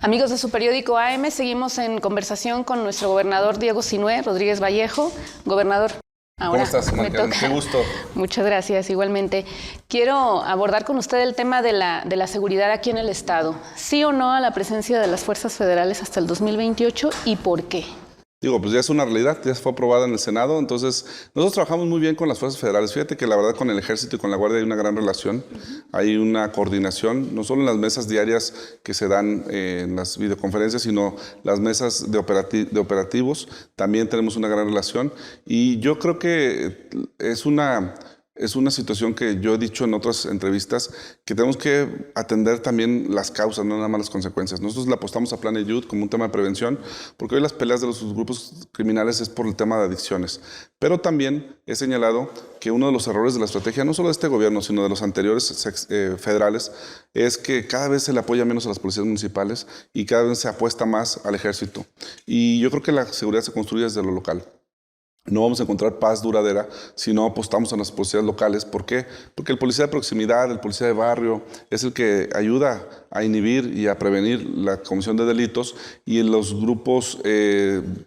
Amigos de su periódico AM, seguimos en conversación con nuestro gobernador Diego Sinué Rodríguez Vallejo. Gobernador, ahora ¿cómo estás, Mariana? Qué gusto. Muchas gracias, igualmente. Quiero abordar con usted el tema de la seguridad aquí en el Estado. ¿Sí o no a la presencia de las fuerzas federales hasta el 2028 y por qué? Digo, pues ya es una realidad, ya fue aprobada en el Senado, entonces nosotros trabajamos muy bien con las fuerzas federales. Fíjate que la verdad con el Ejército y con la Guardia hay una gran relación, hay una coordinación, no solo en las mesas diarias que se dan en las videoconferencias, sino las mesas de operativos, también tenemos una gran relación y yo creo que es una situación que yo he dicho en otras entrevistas, que tenemos que atender también las causas, no nada más las consecuencias. Nosotros le apostamos a Planet Youth como un tema de prevención, porque hoy las peleas de los grupos criminales es por el tema de adicciones. Pero también he señalado que uno de los errores de la estrategia, no solo de este gobierno, sino de los anteriores federales, es que cada vez se le apoya menos a las policías municipales y cada vez se apuesta más al ejército. Y yo creo que la seguridad se construye desde lo local. No vamos a encontrar paz duradera si no apostamos a las policías locales. ¿Por qué? Porque el policía de proximidad, el policía de barrio, es el que ayuda a inhibir y a prevenir la comisión de delitos y los grupos,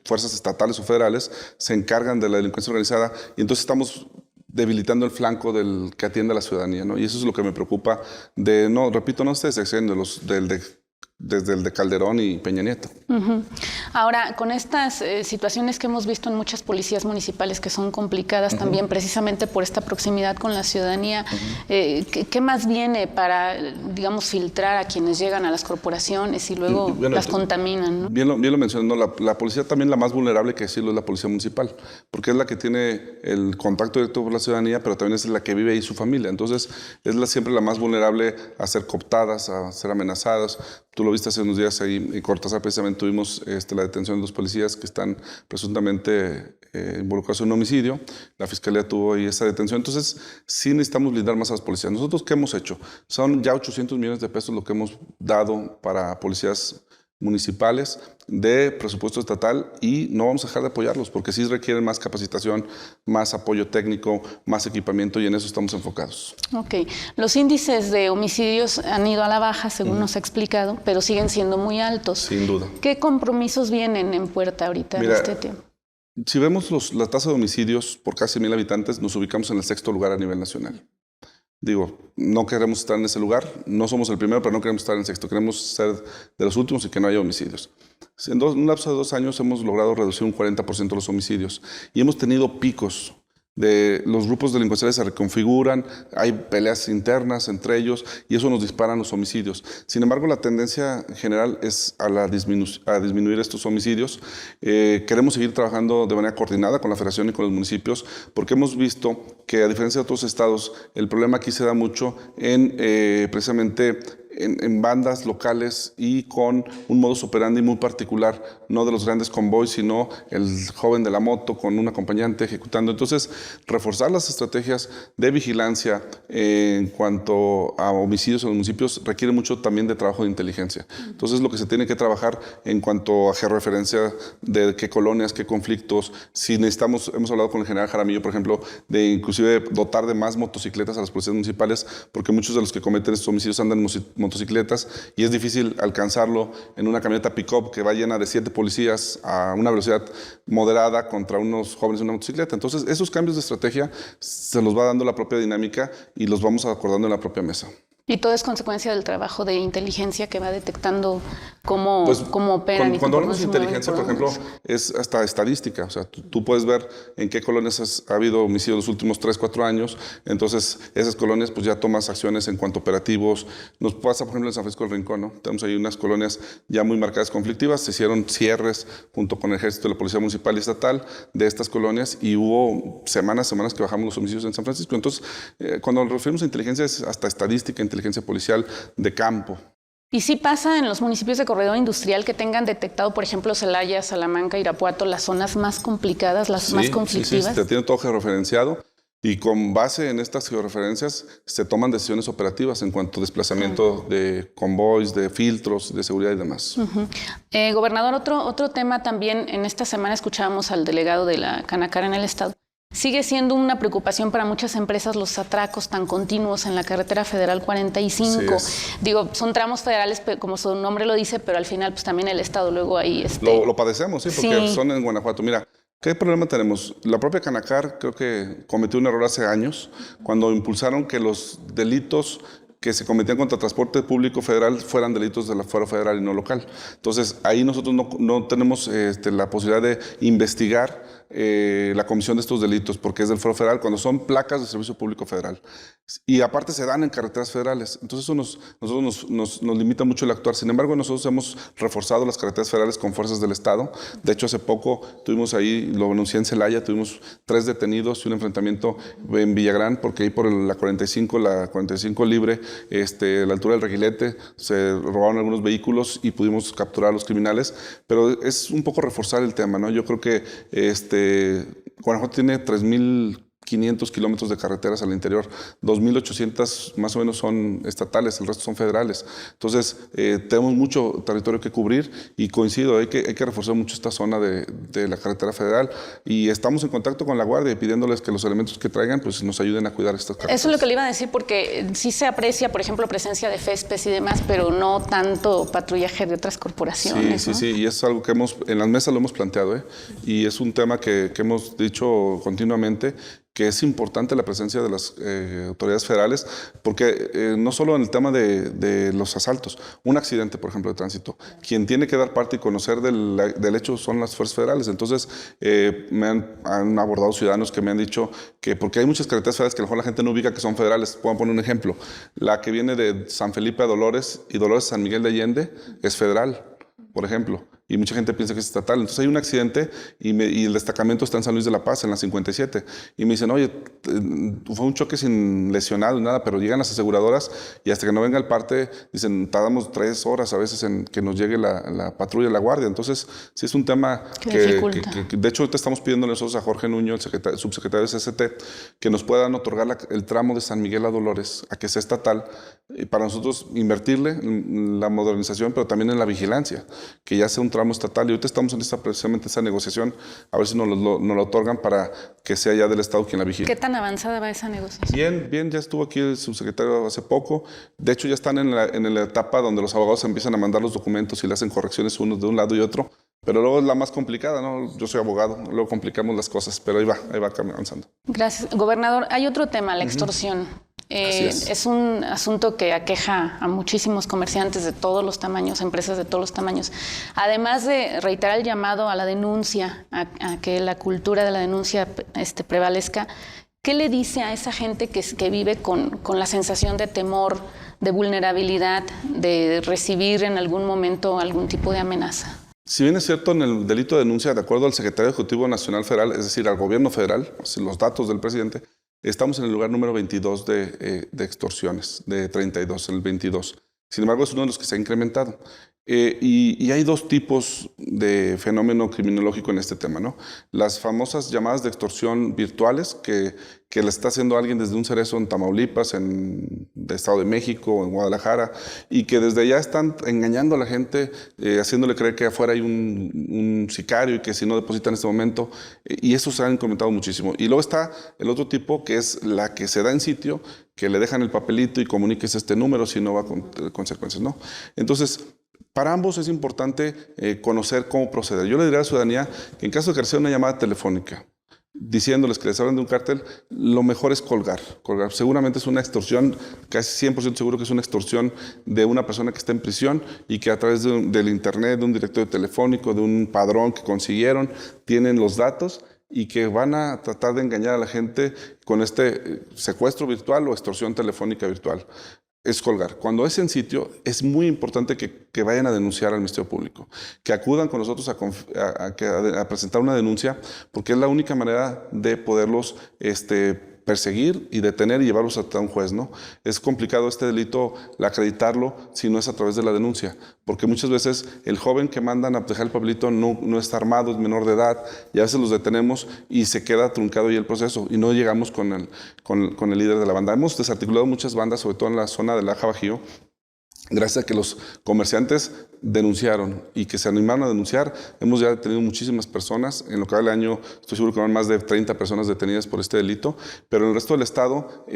fuerzas estatales o federales, se encargan de la delincuencia organizada y entonces estamos debilitando el flanco del que atiende a la ciudadanía, ¿no? Y eso es lo que me preocupa repito, no este sexenio, desde el de Calderón y Peña Nieto. Ahora, con estas situaciones que hemos visto en muchas policías municipales que son complicadas también precisamente por esta proximidad con la ciudadanía, ¿qué más viene para, digamos, filtrar a quienes llegan a las corporaciones y luego las contaminan, ¿no? Bien lo mencionó, la policía también la más vulnerable que decirlo es la policía municipal, porque es la que tiene el contacto directo con la ciudadanía, pero también es la que vive ahí su familia. Entonces, es siempre la más vulnerable a ser cooptadas, a ser amenazadas. Tú lo viste hace unos días ahí en Cortázar, precisamente tuvimos la detención de dos policías que están presuntamente involucrados en un homicidio. La fiscalía tuvo ahí esa detención. Entonces, sí necesitamos blindar más a las policías. ¿Nosotros qué hemos hecho? Son ya 800 millones de pesos lo que hemos dado para policías municipales de presupuesto estatal y no vamos a dejar de apoyarlos porque sí requieren más capacitación, más apoyo técnico, más equipamiento y en eso estamos enfocados. Ok. Los índices de homicidios han ido a la baja, según nos ha explicado, pero siguen siendo muy altos. Sin duda. ¿Qué compromisos vienen en puerta ahorita en este tiempo? Si vemos la tasa de homicidios por casi 1,000 habitantes, nos ubicamos en el 6º lugar a nivel nacional. Digo, no queremos estar en ese lugar, no somos el primero, pero no queremos estar en el 6º, queremos ser de los últimos y que no haya homicidios. En un lapso de 2 años hemos logrado reducir un 40% los homicidios y hemos tenido picos de los grupos delincuenciales se reconfiguran, hay peleas internas entre ellos y eso nos dispara los homicidios. Sin embargo, la tendencia general es a disminuir estos homicidios. Queremos seguir trabajando de manera coordinada con la Federación y con los municipios porque hemos visto que a diferencia de otros estados, el problema aquí se da mucho en precisamente en bandas locales y con un modus operandi muy particular, no de los grandes convoys, sino el joven de la moto con un acompañante ejecutando. Entonces, reforzar las estrategias de vigilancia en cuanto a homicidios en los municipios requiere mucho también de trabajo de inteligencia. Entonces, lo que se tiene que trabajar en cuanto a georreferencia de qué colonias, qué conflictos, si necesitamos, hemos hablado con el general Jaramillo, por ejemplo, de inclusive dotar de más motocicletas a las policías municipales, porque muchos de los que cometen estos homicidios andan en motocicletas y es difícil alcanzarlo en una camioneta pick-up que va llena de 7 policías a una velocidad moderada contra unos jóvenes en una motocicleta. Entonces, esos cambios de estrategia se los va dando la propia dinámica y los vamos acordando en la propia mesa. Y todo es consecuencia del trabajo de inteligencia que va detectando cómo operan. Cuando hablamos de inteligencia, por ejemplo, es hasta estadística. O sea, tú puedes ver en qué colonias ha habido homicidios los últimos 3, 4 años. Entonces, esas colonias, pues ya tomas acciones en cuanto a operativos. Nos pasa, por ejemplo, en San Francisco del Rincón, ¿no? Tenemos ahí unas colonias ya muy marcadas conflictivas. Se hicieron cierres junto con el Ejército y la Policía Municipal y Estatal de estas colonias y hubo semanas que bajamos los homicidios en San Francisco. Entonces, cuando nos referimos a inteligencia, es hasta estadística, inteligencia policial de campo. ¿Y sí pasa en los municipios de corredor industrial que tengan detectado, por ejemplo, Celaya, Salamanca, Irapuato, las zonas más complicadas, las más conflictivas? Sí, se tiene todo georreferenciado y con base en estas georreferencias se toman decisiones operativas en cuanto a desplazamiento de convoys, de filtros, de seguridad y demás. Gobernador, otro tema también, en esta semana escuchábamos al delegado de la Canacar en el estado, Sigue siendo una preocupación para muchas empresas los atracos tan continuos en la carretera federal 45. Digo, son tramos federales, como su nombre lo dice, pero al final pues también el Estado luego ahí... Lo padecemos, sí, porque son en Guanajuato. Mira, ¿qué problema tenemos? La propia Canacar creo que cometió un error hace años cuando impulsaron que los delitos que se cometían contra transporte público federal fueran delitos del fuero federal y no local. Entonces, ahí nosotros no tenemos la posibilidad de investigar la comisión de estos delitos, porque es del fuero federal, cuando son placas de servicio público federal. Y aparte se dan en carreteras federales. Entonces, eso nos limita mucho el actuar. Sin embargo, nosotros hemos reforzado las carreteras federales con fuerzas del Estado. De hecho, hace poco tuvimos ahí, lo anuncié en Celaya, tuvimos 3 detenidos y un enfrentamiento en Villagrán, porque ahí por la 45 libre, a la altura del Reguilete, se robaron algunos vehículos y pudimos capturar a los criminales, pero es un poco reforzar el tema, ¿no? Yo creo que Guanajuato tiene 3,500 kilómetros de carreteras al interior, 2,800 más o menos son estatales, el resto son federales. Entonces, tenemos mucho territorio que cubrir y coincido, hay que reforzar mucho esta zona de la carretera federal y estamos en contacto con la Guardia y pidiéndoles que los elementos que traigan pues nos ayuden a cuidar estas carreteras. Eso es lo que le iba a decir, porque sí se aprecia, por ejemplo, presencia de FESPES y demás, pero no tanto patrullaje de otras corporaciones. Sí, y es algo que en las mesas lo hemos planteado, y es un tema que hemos dicho continuamente, que es importante la presencia de las autoridades federales, porque no solo en el tema de los asaltos, un accidente, por ejemplo, de tránsito, quien tiene que dar parte y conocer del hecho son las fuerzas federales. Entonces, me han abordado ciudadanos que me han dicho que, porque hay muchas carreteras federales que a lo mejor la gente no ubica que son federales. Puedo poner un ejemplo, la que viene de San Felipe a Dolores y Dolores a San Miguel de Allende es federal, por ejemplo. Y mucha gente piensa que es estatal. Entonces hay un accidente y el destacamento está en San Luis de la Paz, en la 57. Y me dicen, oye, fue un choque sin lesionado, nada, pero llegan las aseguradoras y hasta que no venga el parte, dicen, tardamos 3 horas a veces en que nos llegue la patrulla, la guardia. Entonces, sí es un tema que de hecho, ahorita estamos pidiendo nosotros a Jorge Nuño, el subsecretario de CCT, que nos puedan otorgar el tramo de San Miguel a Dolores, a que sea estatal, para nosotros invertirle en la modernización, pero también en la vigilancia, que ya sea un tramo estatal, y ahorita estamos en precisamente esa negociación, a ver si nos lo otorgan para que sea ya del Estado quien la vigile. ¿Qué tan avanzada va esa negociación? Bien, ya estuvo aquí el subsecretario hace poco. De hecho, ya están en la etapa donde los abogados empiezan a mandar los documentos y le hacen correcciones unos de un lado y otro, pero luego es la más complicada, ¿no? Yo soy abogado, luego complicamos las cosas, pero ahí va avanzando. Gracias. Gobernador, hay otro tema, la extorsión. Es un asunto que aqueja a muchísimos comerciantes de todos los tamaños, empresas de todos los tamaños. Además de reiterar el llamado a la denuncia, a que la cultura de la denuncia prevalezca, ¿qué le dice a esa gente que vive con la sensación de temor, de vulnerabilidad, de recibir en algún momento algún tipo de amenaza? Si bien es cierto, en el delito de denuncia, de acuerdo al Secretario Ejecutivo Nacional Federal, es decir, al gobierno federal, los datos del presidente, estamos en el lugar número 22 de extorsiones, de 32, el 22. Sin embargo, es uno de los que se ha incrementado. Y hay 2 tipos de fenómeno criminológico en este tema, ¿no? Las famosas llamadas de extorsión virtuales que le está haciendo alguien desde un cerezo en Tamaulipas, en el Estado de México, en Guadalajara, y que desde allá están engañando a la gente, haciéndole creer que afuera hay un sicario y que si no deposita en este momento, y eso se ha incrementado muchísimo. Y luego está el otro tipo, que es la que se da en sitio, que le dejan el papelito y comuníquese este número si no va con consecuencias, ¿no? Entonces, para ambos es importante conocer cómo proceder. Yo le diría a la ciudadanía que en caso de que reciba una llamada telefónica diciéndoles que les hablan de un cártel, lo mejor es colgar. Seguramente es una extorsión, casi 100% seguro que es una extorsión de una persona que está en prisión y que a través del internet, de un directorio telefónico, de un padrón que consiguieron, tienen los datos y que van a tratar de engañar a la gente con este secuestro virtual o extorsión telefónica virtual. Es colgar. Cuando es en sitio, es muy importante que vayan a denunciar al Ministerio Público, que acudan con nosotros a presentar una denuncia, porque es la única manera de poderlos perseguir y detener y llevarlos hasta un juez, ¿no? Es complicado este delito acreditarlo si no es a través de la denuncia, porque muchas veces el joven que mandan a dejar el papelito no está armado, es menor de edad, y a veces los detenemos y se queda truncado ahí el proceso y no llegamos con el líder de la banda. Hemos desarticulado muchas bandas, sobre todo en la zona del Laja Bajío, gracias a que los comerciantes denunciaron y que se animaron a denunciar. Hemos ya detenido muchísimas personas. En lo que va del año, estoy seguro que van más de 30 personas detenidas por este delito, pero en el resto del estado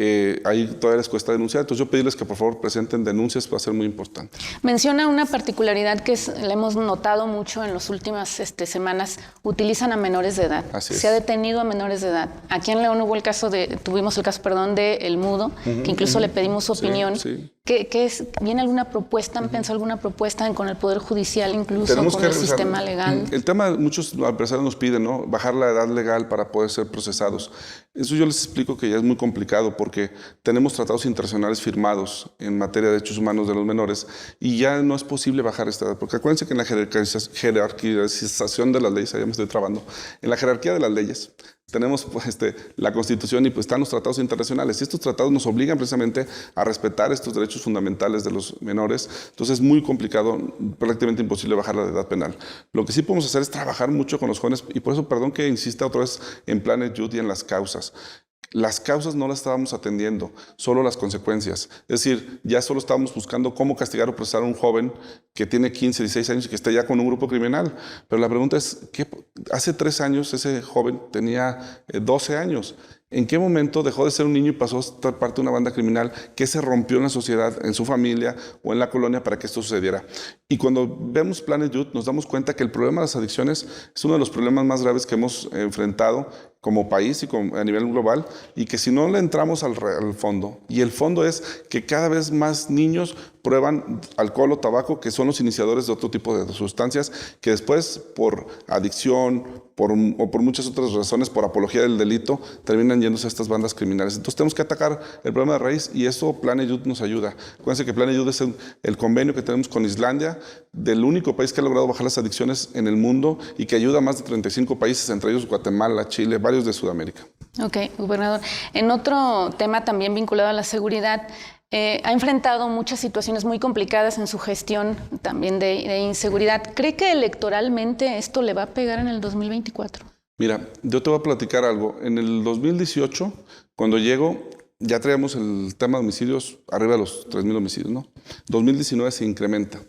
ahí todavía les cuesta denunciar. Entonces yo pedirles que por favor presenten denuncias, va a ser muy importante. Menciona una particularidad que la hemos notado mucho en las últimas semanas. Utilizan a menores de edad. Así es. Se ha detenido a menores de edad. Aquí en León tuvimos el caso de El Mudo, que incluso le pedimos su opinión. Sí. ¿Viene alguna propuesta? ¿Han pensado alguna propuesta con el Poder Judicial, incluso Tenemos con que el revisar sistema legal? El tema, muchos empresarios nos piden, ¿no?, bajar la edad legal para poder ser procesados. Eso yo les explico que ya es muy complicado porque tenemos tratados internacionales firmados en materia de derechos humanos de los menores y ya no es posible bajar esta edad. Porque acuérdense que en la jerarquización de las leyes, ya me estoy trabando, en la jerarquía de las leyes, tenemos la Constitución y están los tratados internacionales. Y estos tratados nos obligan precisamente a respetar estos derechos fundamentales de los menores. Entonces es muy complicado, prácticamente imposible bajar la edad penal. Lo que sí podemos hacer es trabajar mucho con los jóvenes y por eso, perdón que insista otra vez en Planet Youth y en las causas. Las causas no las estábamos atendiendo, solo las consecuencias. Es decir, ya solo estábamos buscando cómo castigar o procesar a un joven que tiene 15, 16 años y que está ya con un grupo criminal. Pero la pregunta es, hace 3 años ese joven tenía 12 años. ¿En qué momento dejó de ser un niño y pasó a estar parte de una banda criminal? ¿Qué se rompió en la sociedad, en su familia o en la colonia para que esto sucediera? Y cuando vemos Planet Youth nos damos cuenta que el problema de las adicciones es uno de los problemas más graves que hemos enfrentado como país y a nivel global, y que si no le entramos al fondo, y el fondo es que cada vez más niños prueban alcohol o tabaco, que son los iniciadores de otro tipo de sustancias, que después por adicción o por muchas otras razones, por apología del delito, terminan yéndose a estas bandas criminales. Entonces tenemos que atacar el problema de raíz y eso Planet Youth nos ayuda. Acuérdense que Planet Youth es el convenio que tenemos con Islandia, del único país que ha logrado bajar las adicciones en el mundo y que ayuda a más de 35 países, entre ellos Guatemala, Chile, varios de Sudamérica. Ok, gobernador. En otro tema también vinculado a la seguridad, ha enfrentado muchas situaciones muy complicadas en su gestión también de inseguridad. ¿Cree que electoralmente esto le va a pegar en el 2024? Mira, yo te voy a platicar algo. En el 2018, cuando llego, ya traíamos el tema de homicidios arriba de los 3,000 homicidios, ¿no? 2019 se incrementa.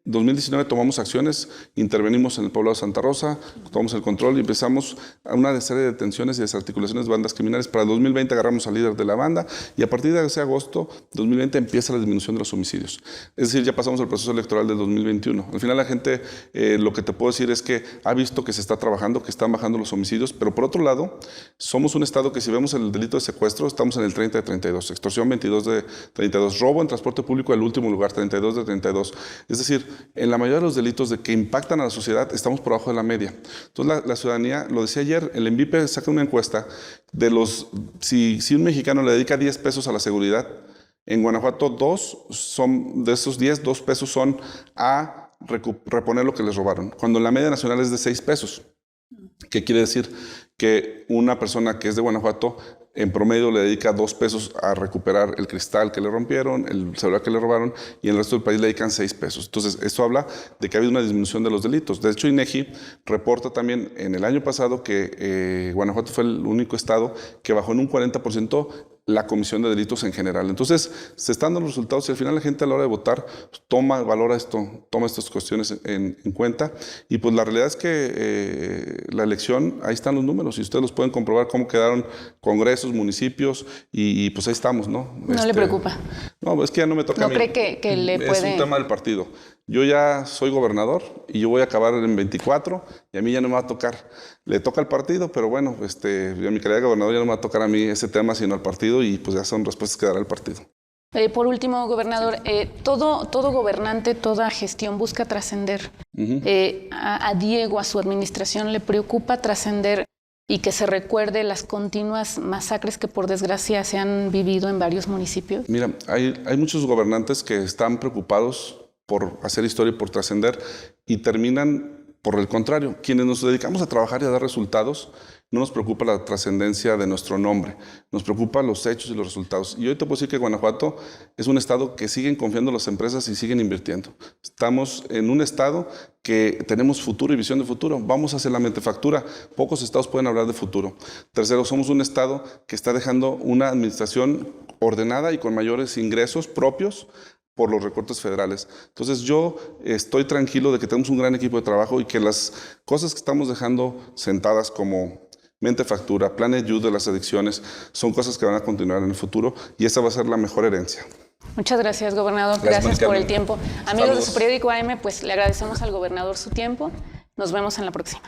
2019 tomamos acciones, intervenimos en el poblado de Santa Rosa, tomamos el control y empezamos a una serie de detenciones y desarticulaciones de bandas criminales. Para el 2020 agarramos al líder de la banda y a partir de ese agosto 2020 empieza la disminución de los homicidios. Es decir, ya pasamos el proceso electoral del 2021. Al final la gente, lo que te puedo decir es que ha visto que se está trabajando, que están bajando los homicidios, pero por otro lado, somos un estado que si vemos el delito de secuestro, estamos en el 30 de 32, extorsión 22 de 32, robo en transporte público el último lugar, 32 de 32. Es decir, en la mayoría de los delitos de que impactan a la sociedad estamos por abajo de la media. Entonces la ciudadanía, lo decía ayer, el ENVIPE saca una encuesta de si un mexicano le dedica 10 pesos a la seguridad, en Guanajuato de esos 10, 2 pesos son a reponer lo que les robaron, cuando la media nacional es de 6 pesos. ¿Qué quiere decir? Que una persona que es de Guanajuato en promedio le dedica 2 pesos a recuperar el cristal que le rompieron, el celular que le robaron, y en el resto del país le dedican 6 pesos. Entonces, esto habla de que ha habido una disminución de los delitos. De hecho, INEGI reporta también en el año pasado que Guanajuato fue el único estado que bajó en un 40% la comisión de delitos en general. Entonces, se están dando los resultados y al final la gente a la hora de votar valora esto, toma estas cuestiones en cuenta. Y pues la realidad es que la elección, ahí están los números y ustedes los pueden comprobar cómo quedaron congresos, municipios y pues ahí estamos, ¿no? ¿No le preocupa? No, es que ya no me toca a mí. ¿No cree que le puede...? Es un tema del partido. Yo ya soy gobernador y yo voy a acabar en 24 y a mí ya no me va a tocar. Le toca al partido, pero bueno, yo en mi calidad de gobernador ya no me va a tocar a mí ese tema, sino al partido y pues ya son respuestas que dará el partido. Por último, gobernador, todo gobernante, toda gestión busca trascender. A Diego, a su administración, ¿le preocupa trascender y que se recuerde las continuas masacres que por desgracia se han vivido en varios municipios? Mira, hay muchos gobernantes que están preocupados por hacer historia y por trascender y terminan por el contrario. Quienes nos dedicamos a trabajar y a dar resultados, no nos preocupa la trascendencia de nuestro nombre, nos preocupan los hechos y los resultados. Y hoy te puedo decir que Guanajuato es un estado que siguen confiando en las empresas y siguen invirtiendo. Estamos en un estado que tenemos futuro y visión de futuro. Vamos hacia la manufactura. Pocos estados pueden hablar de futuro. Tercero, somos un estado que está dejando una administración ordenada y con mayores ingresos propios por los recortes federales. Entonces yo estoy tranquilo de que tenemos un gran equipo de trabajo y que las cosas que estamos dejando sentadas como mente factura, plan de ayuda de las adicciones, son cosas que van a continuar en el futuro y esa va a ser la mejor herencia. Muchas gracias, gobernador. Gracias por el tiempo. Amigos de su periódico AM, pues le agradecemos al gobernador su tiempo. Nos vemos en la próxima.